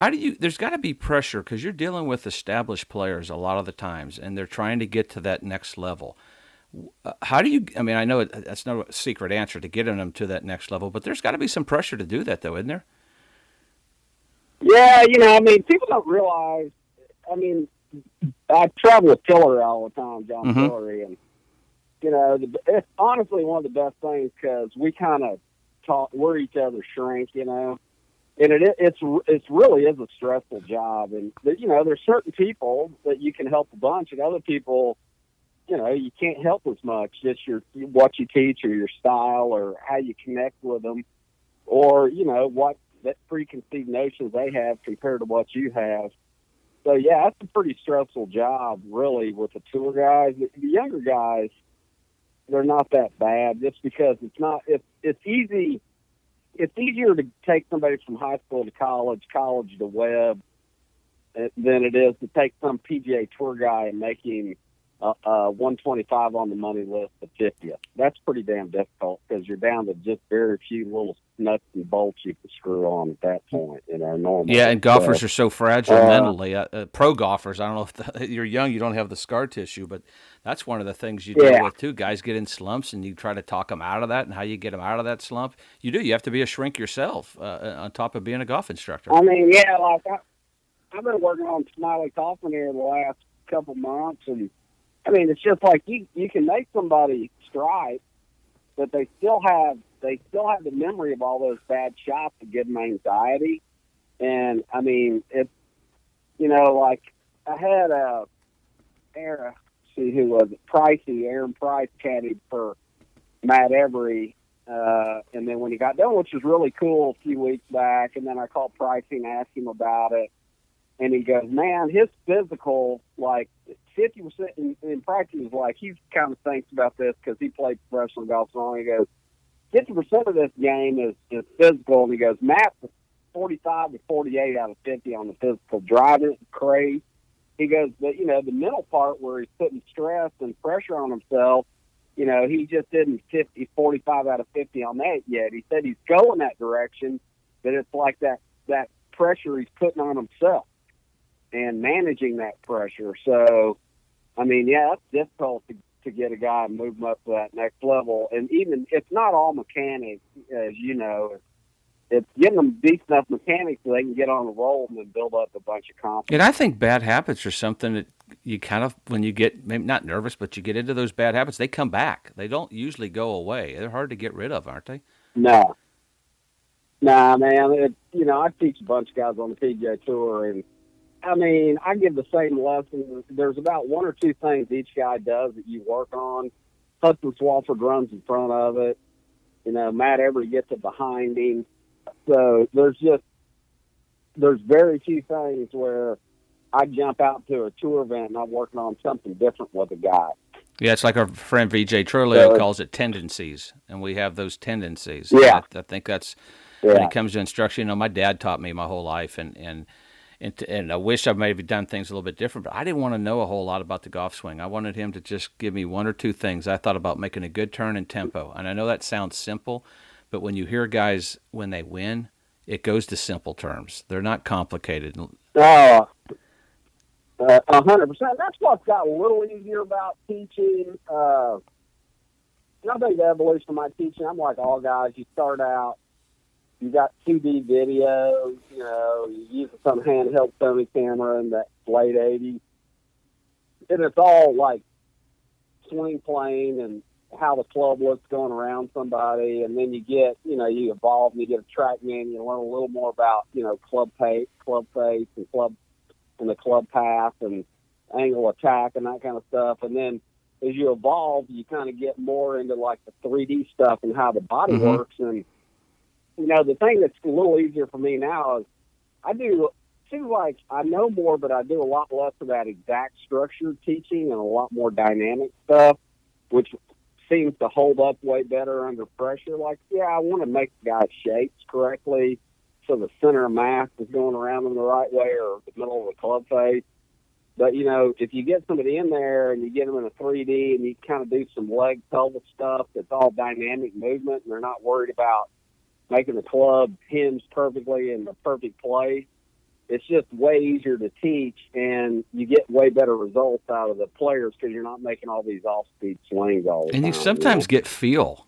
There's got to be pressure because you're dealing with established players a lot of the times, and they're trying to get to that next level. How do you, I mean, I know that's no secret answer to getting them to that next level, but there's got to be some pressure to do that, though, isn't there? Yeah, I mean, people don't realize. I mean, I travel with Tillery all the time, John Mm-hmm. Tillery, and it's honestly one of the best things because we kind of talk. We're each other's shrink, and it's really is a stressful job. And there's certain people that you can help a bunch, and other people, you can't help as much. Just what you teach or your style or how you connect with them, or what that preconceived notions they have compared to what you have. So yeah, that's a pretty stressful job, really, with the tour guys. The younger guys, they're not that bad, just because it's easy. It's easier to take somebody from high school to college to web, than it is to take some PGA Tour guy and make him 125 on the money list at 50th. That's pretty damn difficult because you're down to just very few little nuts and bolts you can screw on at that point, Yeah, normally. and golfers So, are so fragile uh, mentally. Pro golfers, I don't know if you're young, you don't have the scar tissue, but that's one of the things you deal yeah, with too. Guys get in slumps, and you try to talk them out of that. And how you get them out of that slump, you do. You have to be a shrink yourself, on top of being a golf instructor. I mean, yeah, like I've been working on Smiley Coffin here the last couple months, and I mean, it's just like you can make somebody strike, but they still have the memory of all those bad shots that give them anxiety. And I mean, it's like I had Aaron, see who was it, Aaron Price caddied for Matt Every, and then when he got done, which was really cool a few weeks back, and then I called Pricey and asked him about it, and he goes, "Man, his physical, like 50%." And Pricey was like, he kind of thinks about this because he played professional golf so long. He goes, 50% of this game is physical, and he goes, Matt's 45 to 48 out of 50 on the physical, driving crazy. He goes, but the mental part where he's putting stress and pressure on himself, he just didn't 45 out of 50 on that yet. He said he's going that direction, but it's like that pressure he's putting on himself and managing that pressure. So, I mean, yeah, it's difficult to get a guy and move him up to that next level. And even it's not all mechanics, as you know. It's getting them decent enough mechanics so they can get on a roll and then build up a bunch of And confidence. I think bad habits are something that you kind of, when you get maybe not nervous, but you get into those bad habits, they come back. They don't usually go away. They're hard to get rid of, aren't they? No, nah, man. I teach a bunch of guys on the PGA Tour, and I mean, I give the same lesson. There's about one or two things each guy does that you work on. Hudson Swafford runs in front of it. Matt Every gets it behind him. So there's very few things where I jump out to a tour event and I'm working on something different with a guy. Yeah, it's like our friend VJ Trulio So calls it tendencies, and we have those tendencies. And yeah, I think that's when it yeah, comes to instruction. My dad taught me my whole life, and I wish I maybe done things a little bit different, but I didn't want to know a whole lot about the golf swing. I wanted him to just give me one or two things. I thought about making a good turn and tempo, and I know that sounds simple, but when you hear guys when they win, it goes to simple terms. They're not complicated. 100%. That's what's got a little easier about teaching. I think the evolution of my teaching, I'm like all guys. You start out, you got 2D video, you use some handheld Sony camera in the late 80s. And it's all like swing plane and how the club looks going around somebody. And then you evolve and you get a track man. You learn a little more about, club face, and the club path and angle attack and that kind of stuff. And then as you evolve, you kind of get more into like the 3D stuff and how the body Mm-hmm. works. And, the thing that's a little easier for me now is seems like I know more, but I do a lot less of that exact structured teaching and a lot more dynamic stuff, which seems to hold up way better under pressure. Like, yeah, I want to make the guy shapes correctly so the center of mass is going around in the right way or the middle of the club face. But, if you get somebody in there and you get them in a 3D and you kind of do some leg pelvis stuff that's all dynamic movement and they're not worried about making the club hinge perfectly in the perfect place, it's just way easier to teach, and you get way better results out of the players because you're not making all these off-speed swings all the And time. you sometimes get feel.